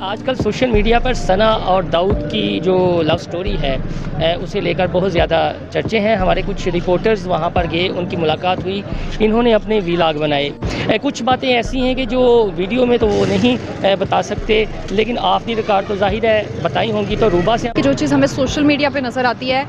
आजकल social media पर सना और दाऊद की जो लव स्टोरी है उसे लेकर बहुत ज़्यादा चर्चे हैं। हमारे कुछ रिपोर्टर्स वहां पर गए, उनकी मुलाकात हुई, इन्होंने अपने वीलॉग बनाए। कुछ बातें ऐसी हैं कि जो वीडियो में तो वो नहीं बता सकते, लेकिन ऑफ द रिकॉर्ड तो जाहिर है बताई होंगी। तो रूबा से जो चीज़ हमें सोशल मीडिया पे नज़र आती है,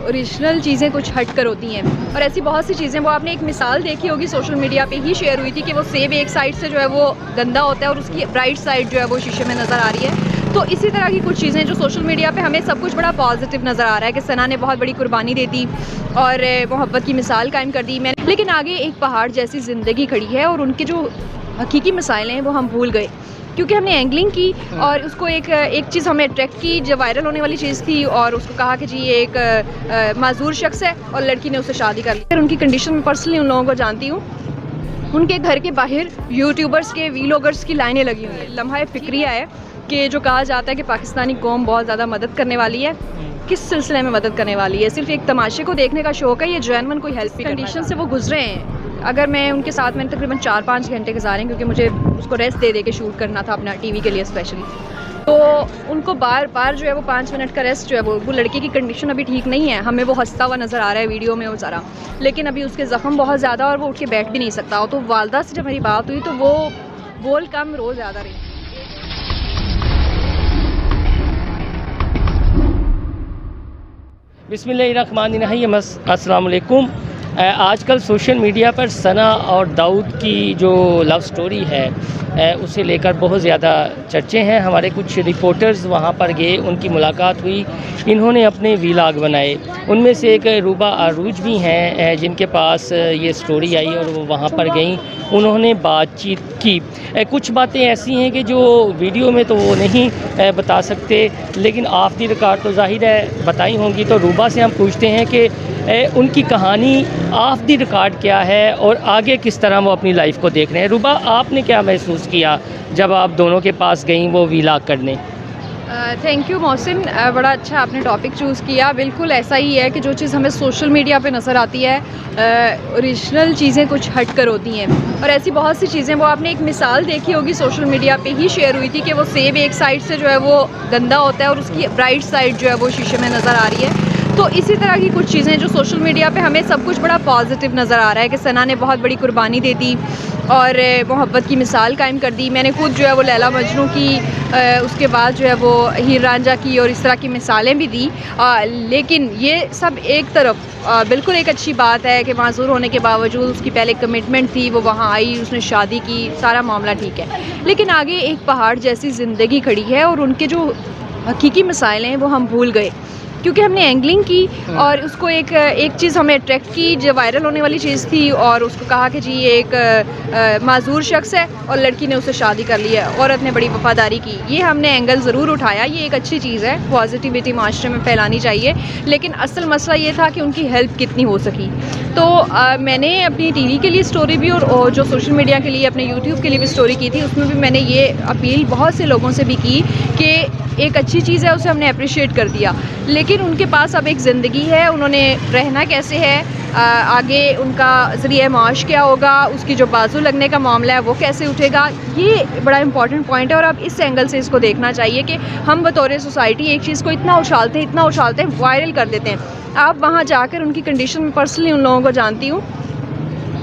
ओरिजिनल चीज़ें कुछ हट कर होती हैं, और ऐसी बहुत सी चीज़ें। वो आपने एक मिसाल देखी होगी, सोशल मीडिया पे ही शेयर हुई थी कि वो सेब एक साइड से जो है वो गंदा होता है और उसकी ब्राइट साइड जो है वो शीशे में नज़र आ रही है। तो इसी तरह की कुछ चीज़ें जो सोशल मीडिया पे हमें सब कुछ बड़ा पॉजिटिव नज़र आ रहा है कि सना ने बहुत बड़ी कुर्बानी दे दी और मोहब्बत की मिसाल कायम कर दी मैंने, लेकिन आगे एक पहाड़ जैसी ज़िंदगी खड़ी है और उनके जो हकीकी मसाइल हैं वो हम भूल गए, क्योंकि हमने एंगलिंग की और उसको एक चीज़ हमें अट्रैक्ट की जो वायरल होने वाली चीज़ थी, और उसको कहा कि जी ये एक माजूर शख्स है और लड़की ने उससे शादी कर ली। फिर उनकी कंडीशन में पर्सनली उन लोगों को जानती हूँ, उनके घर के बाहर यूट्यूबर्स के वीलॉगर्स की लाइनें लगी हुई हैं। लम्हा फिक्रिया है कि जो कहा जाता है कि पाकिस्तानी कौम बहुत ज़्यादा मदद करने वाली है। किस सिलसिले में मदद करने वाली है? सिर्फ एक तमाशे को देखने का शौक है, ये जेन्युइन कोई हेल्प भी कंडीशन से वो गुजरे हैं। अगर मैं उनके साथ मैंने तकरीबन 4-5 घंटे गुजारे हैं, क्योंकि मुझे उसको रेस्ट दे के शूट करना था अपना टीवी के लिए स्पेशली। तो उनको बार बार जो है वो 5 मिनट का रेस्ट जो है वो लड़के की कंडीशन अभी ठीक नहीं है। हमें वो हंसता हुआ नज़र आ रहा है वीडियो में वो सारा, लेकिन अभी उसके ज़ख्म बहुत ज़्यादा और वो उठ के बैठ भी नहीं सकता। तो वालदा से जब मेरी बात हुई तो वो बोल कम रो ज़्यादा रही। बिस्मिल्लाहिर्रहमानिर्रहीम, अस्सलाम वालेकुम। आजकल सोशल मीडिया पर सना और दाऊद की जो लव स्टोरी है उसे लेकर बहुत ज़्यादा चर्चे हैं। हमारे कुछ रिपोर्टर्स वहां पर गए, उनकी मुलाकात हुई, इन्होंने अपने वीलॉग बनाए। उनमें से एक रूबा आरूज भी हैं जिनके पास ये स्टोरी आई और वो वहां पर गई, उन्होंने बातचीत की। कुछ बातें ऐसी हैं कि जो वीडियो में तो वो नहीं बता सकते, लेकिन ऑफ द रिकॉर्ड तो जाहिर है बताई होंगी। तो रूबा से हम पूछते हैं कि उनकी कहानी ऑफ द रिकॉर्ड क्या है और आगे किस तरह वो अपनी लाइफ को देख रहे हैं। रूबा, आपने क्या महसूस किया जब आप दोनों के पास गई वो वीलॉग करने? थैंक यू मोहसिन, बड़ा अच्छा आपने टॉपिक चूज़ किया। बिल्कुल ऐसा ही है कि जो चीज़ हमें सोशल मीडिया पे नज़र आती है, ओरिजिनल चीज़ें कुछ हट कर होती हैं, और ऐसी बहुत सी चीज़ें। वो आपने एक मिसाल देखी होगी, सोशल मीडिया पे ही शेयर हुई थी कि वो सेब एक साइड से जो है वो गंदा होता है और उसकी ब्राइट साइड जो है वो शीशे में नज़र आ रही है। तो इसी तरह की कुछ चीज़ें जो सोशल मीडिया पे हमें सब कुछ बड़ा पॉजिटिव नज़र आ रहा है कि सना ने बहुत बड़ी कुर्बानी दे दी और मोहब्बत की मिसाल कायम कर दी। मैंने खुद जो है वो लैला मजनू की, उसके बाद जो है वो हीर रांझा की और इस तरह की मिसालें भी दी। लेकिन ये सब एक तरफ बिल्कुल एक अच्छी बात है कि माजूर होने के बावजूद उसकी पहले कमिटमेंट थी, वो वहाँ आई, उसने शादी की, सारा मामला ठीक है। लेकिन आगे एक पहाड़ जैसी ज़िंदगी खड़ी है और उनके जो हकीकी मसाइल हैं वो हम भूल गए, क्योंकि हमने एंगलिंग की और उसको एक चीज़ हमें अट्रैक्ट की जो वायरल होने वाली चीज़ थी, और उसको कहा कि जी ये एक माजूर शख्स है और लड़की ने उससे शादी कर ली है, औरत ने बड़ी वफादारी की। ये हमने एंगल ज़रूर उठाया, ये एक अच्छी चीज़ है, पॉजिटिविटी माशरे में फैलानी चाहिए। लेकिन असल मसला ये था कि उनकी हेल्प कितनी हो सकी। तो मैंने अपनी टीवी के लिए स्टोरी भी और जो सोशल मीडिया के लिए अपने यूट्यूब के लिए भी स्टोरी की थी, उसमें भी मैंने ये अपील बहुत से लोगों से भी की कि एक अच्छी चीज़ है, उसे हमने अप्रिशिएट कर दिया, लेकिन उनके पास अब एक ज़िंदगी है, उन्होंने रहना कैसे है, आगे उनका ज़रिए माश क्या होगा, उसकी जो बाजू लगने का मामला है वो कैसे उठेगा, ये बड़ा इंपॉर्टेंट पॉइंट है। और अब इस एंगल से इसको देखना चाहिए कि हम बतौर सोसाइटी एक चीज़ को इतना उछालते हैं, वायरल कर देते हैं। आप वहाँ जाकर उनकी कंडीशन में पर्सनली उन लोगों को जानती हूँ,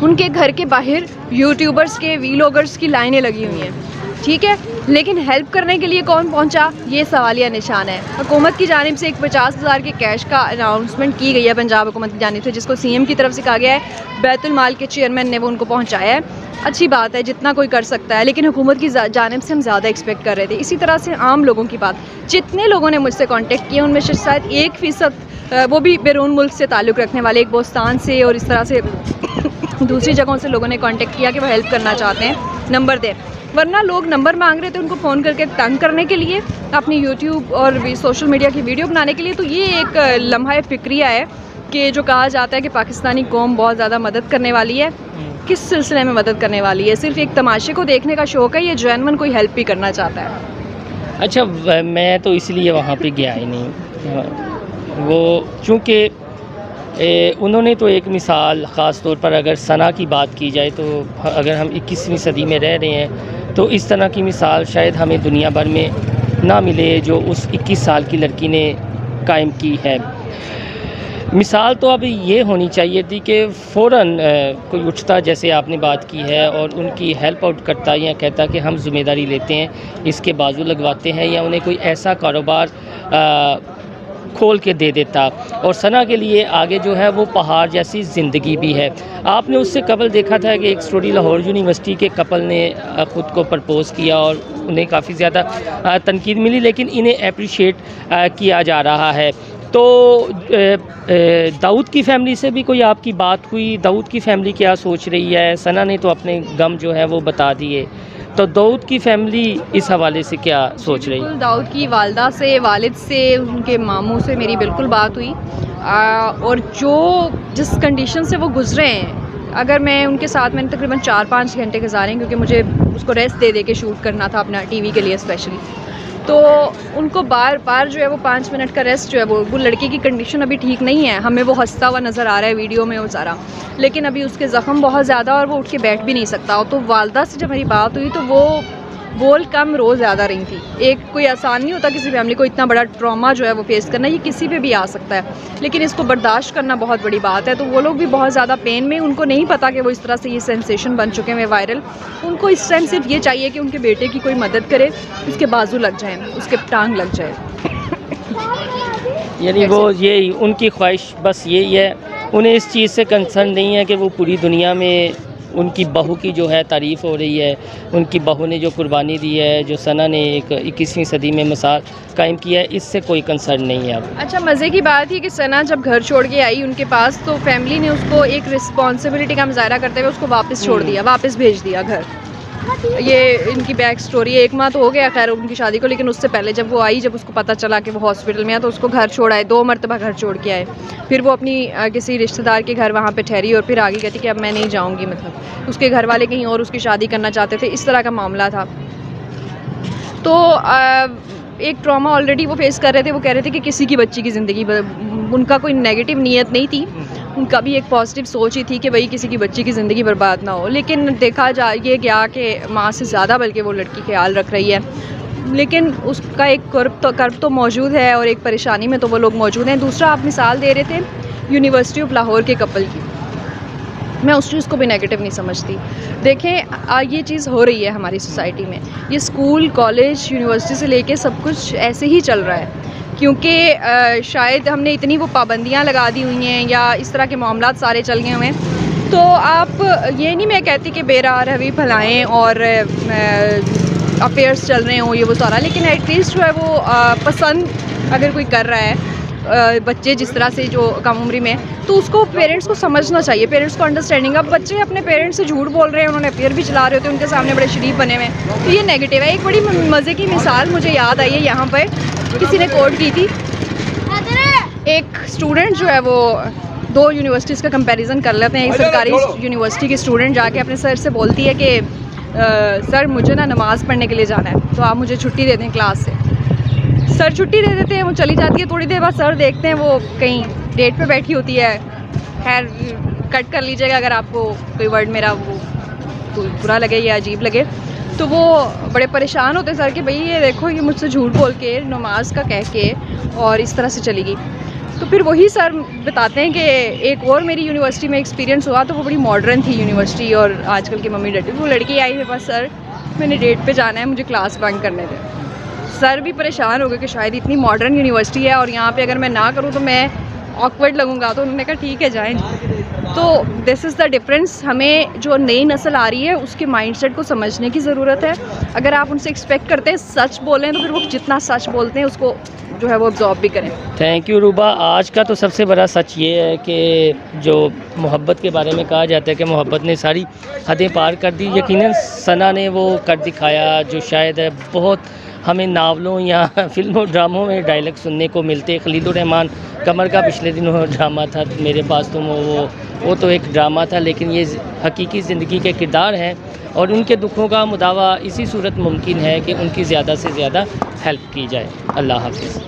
उनके घर के बाहर यूट्यूबर्स के वीलॉगर्स की लाइनें लगी हुई हैं, ठीक है, लेकिन हेल्प करने के लिए कौन पहुंचा, ये सवालिया निशान है। हुकूमत की जानिब से एक 50,000 के कैश का अनाउंसमेंट की गई है पंजाब हुकूमत की जानिब से, जिसको सीएम की तरफ से कहा गया है, बैतुल माल के चेयरमैन ने वो उनको पहुंचाया है। अच्छी बात है, जितना कोई कर सकता है, लेकिन हुकूमत की जानिब से हम ज़्यादा एक्सपेक्ट कर रहे थे। इसी तरह से आम लोगों की बात, जितने लोगों ने मुझसे कॉन्टेक्ट किया उनमें से शायद 1% वो भी बैरून मुल्क से ताल्लुक़ रखने वाले, एक बोस्तान से और इस तरह से दूसरी जगहों से लोगों ने कॉन्टेक्ट किया कि वो हेल्प करना चाहते हैं, नंबर दें। वरना लोग नंबर मांग रहे थे उनको फ़ोन करके तंग करने के लिए, अपनी यूट्यूब और सोशल मीडिया की वीडियो बनाने के लिए। तो ये एक लम्हा फिक्रिया है कि जो कहा जाता है कि पाकिस्तानी कौम बहुत ज़्यादा मदद करने वाली है। किस सिलसिले में मदद करने वाली है? सिर्फ एक तमाशे को देखने का शौक है, ये जेन्युइन कोई हेल्प भी करना चाहता है। अच्छा, मैं तो इसलिए वहाँ पे गया ही नहीं। वो चूँकि उन्होंने तो एक मिसाल ख़ास तौर पर अगर सना की बात की जाए तो अगर हम 21वीं सदी में रह रहे हैं तो इस तरह की मिसाल शायद हमें दुनिया भर में ना मिले जो उस 21 साल की लड़की ने कायम की है। मिसाल तो अब ये होनी चाहिए थी कि फ़ौरन कोई उठता, जैसे आपने बात की है, और उनकी हेल्प आउट करता या कहता कि हम ज़िम्मेदारी लेते हैं, इसके बाजू लगवाते हैं, या उन्हें कोई ऐसा कारोबार खोल के दे देता। और सना के लिए आगे जो है वो पहाड़ जैसी ज़िंदगी भी है। आपने उससे कबल देखा था कि एक स्टोरी लाहौर यूनिवर्सिटी के कपल ने ख़ुद को प्रपोज़ किया और उन्हें काफ़ी ज़्यादा तनकीद मिली, लेकिन इन्हें अप्रिशिएट किया जा रहा है। तो दाऊद की फ़ैमिली से भी कोई आपकी बात हुई? दाऊद की फ़ैमिली क्या सोच रही है? सना ने तो अपने गम जो है वो बता दिए, तो दाऊद की फ़ैमिली इस हवाले से क्या सोच रही है? बिल्कुल, दाऊद की वालदा से, वालिद से, उनके मामू से मेरी बिल्कुल बात हुई। और जिस कंडीशन से वो गुज़रे हैं, अगर मैं उनके साथ, मैंने तकरीबन 4-5 घंटे गुजारे, क्योंकि मुझे उसको रेस्ट दे दे के शूट करना था अपना टीवी के लिए स्पेशली। तो उनको बार बार जो है वो 5 मिनट का रेस्ट जो है वो लड़की की कंडीशन अभी ठीक नहीं है। हमें वो हंसता हुआ नज़र आ रहा है वीडियो में वो सारा, लेकिन अभी उसके ज़ख्म बहुत ज़्यादा और वो उठ के बैठ भी नहीं सकता। तो वालदा से जब मेरी बात हुई तो वो बोल कम रो ज़्यादा रही थी। एक कोई आसान नहीं होता किसी फैमिली को इतना बड़ा ट्रॉमा जो है वो फेस करना, ये किसी पे भी आ सकता है, लेकिन इसको बर्दाश्त करना बहुत बड़ी बात है। तो वो लोग भी बहुत ज़्यादा पेन में, उनको नहीं पता कि वो इस तरह से ये सेंसेशन बन चुके हैं वायरल। उनको इस टाइम सिर्फ ये चाहिए कि उनके बेटे की कोई मदद करे, उसके बाजू लग जाए, उसके टांग लग जाए। यानी वो यही उनकी ख्वाहिश बस यही है, उन्हें इस चीज़ से कंसर्न नहीं है कि वो पूरी दुनिया में उनकी बहू की जो है तारीफ़ हो रही है, उनकी बहू ने जो कुर्बानी दी है, जो सना ने एक 21वीं सदी में मिसाल कायम किया है, इससे कोई कंसर्न नहीं है अब। अच्छा, मज़े की बात है कि सना जब घर छोड़ के आई उनके पास, तो फैमिली ने उसको एक रिस्पॉन्सिबिलिटी का मुजाहरा करते हुए उसको वापस छोड़ दिया, वापस भेज दिया घर। ये इनकी बैक स्टोरी है। 1 माह तो हो गया खैर उनकी शादी को, लेकिन उससे पहले जब वो आई, जब उसको पता चला कि वो हॉस्पिटल में है, तो उसको घर छोड़ आए, 2 मरतबा घर छोड़ के आए। फिर वो अपनी किसी रिश्तेदार के घर वहाँ पे ठहरी और फिर आगे कहती कि अब मैं नहीं जाऊँगी, मतलब उसके घर वाले कहीं और उसकी शादी करना चाहते थे, इस तरह का मामला था। तो एक ट्रॉमा ऑलरेडी वो फेस कर रहे थे। वो कह रहे थे कि किसी की बच्ची की ज़िंदगी, उनका कोई नेगेटिव नीयत नहीं थी, उनका भी एक पॉजिटिव सोच ही थी कि भाई किसी की बच्ची की ज़िंदगी बर्बाद ना हो। लेकिन देखा जा ये गया कि माँ से ज़्यादा बल्कि वो लड़की ख्याल रख रही है, लेकिन उसका एक कर्ब तो मौजूद है और एक परेशानी में तो वो लोग मौजूद हैं। दूसरा, आप मिसाल दे रहे थे यूनिवर्सिटी ऑफ लाहौर के कपल की, मैं उस चीज़ को भी नेगेटिव नहीं समझती। देखें, ये चीज़ हो रही है हमारी सोसाइटी में, ये स्कूल, कॉलेज, यूनिवर्सिटी से लेके सब कुछ ऐसे ही चल रहा है, क्योंकि शायद हमने इतनी वो पाबंदियां लगा दी हुई हैं या इस तरह के मामलात सारे चल गए हुए हैं। तो आप ये नहीं मैं कहती कि बेरार रवि फैलाएँ और अफेयर्स चल रहे हों ये वो सारा, लेकिन एटलीस्ट जो है वो पसंद अगर कोई कर रहा है, बच्चे जिस तरह से जो कम उम्री में, तो उसको पेरेंट्स को समझना चाहिए, पेरेंट्स को अंडरस्टैंडिंग। अब बच्चे अपने पेरेंट्स से झूठ बोल रहे हैं, उन्होंने अफेयर भी चला रहे होते हैं, उनके सामने बड़े शरीफ बने हुए हैं, तो ये नेगेटिव है। एक बड़ी मज़े की मिसाल मुझे याद आई है, यहाँ पर किसी ने कोट की थी, एक स्टूडेंट जो है वो 2 यूनिवर्सिटीज़ का कंपैरिजन कर लेते हैं। एक सरकारी यूनिवर्सिटी की स्टूडेंट जाके अपने सर से बोलती है कि सर मुझे ना नमाज़ पढ़ने के लिए जाना है, तो आप मुझे छुट्टी दे दें क्लास से। सर छुट्टी दे देते हैं, वो चली जाती है। थोड़ी देर बाद सर देखते हैं वो कहीं डेट पे बैठी होती है। खैर, कट कर लीजिएगा अगर आपको कोई वर्ड मेरा वो तो बुरा लगे या अजीब लगे। तो वो बड़े परेशान होते सर कि भाई ये देखो, ये मुझसे झूठ बोल के नमाज का कह के और इस तरह से चली गई। तो फिर वही सर बताते हैं कि एक और मेरी यूनिवर्सिटी में एक्सपीरियंस हुआ, तो वो बड़ी मॉडर्न थी यूनिवर्सिटी और आजकल की मम्मी डैडी। वो लड़की आई मेरे पास, सर मैंने डेट पे जाना है, मुझे क्लास बंक करने दें। सर भी परेशान हो गए कि शायद इतनी मॉडर्न यूनिवर्सिटी है और यहाँ पे अगर मैं ना करूँ तो मैं ऑकवर्ड लगूंगा। तो उन्होंने कहा ठीक है जाएं। तो दिस इज़ द डिफरेंस। हमें जो नई नस्ल आ रही है उसके माइंडसेट को समझने की ज़रूरत है। अगर आप उनसे एक्सपेक्ट करते हैं सच बोलें, तो फिर वो जितना सच बोलते हैं उसको जो है वो अब्जॉर्ब भी करें। Thank you रूबा। आज का तो सबसे बड़ा सच ये है कि जो मोहब्बत के बारे में कहा जाता है कि मोहब्बत ने सारी हदें पार कर दी, यकीनन सना ने वो कर दिखाया जो शायद बहुत हमें नावलों या फिल्मों ड्रामों में डायलॉग सुनने को मिलते। खलीलुर रहमान कमर का पिछले दिनों ड्रामा था मेरे पास तुम, वो तो एक ड्रामा था, लेकिन ये हकीकी ज़िंदगी के किरदार हैं और उनके दुखों का मुदावा इसी सूरत मुमकिन है कि उनकी ज़्यादा से ज़्यादा हेल्प की जाए। अल्लाह हाफ़िज़।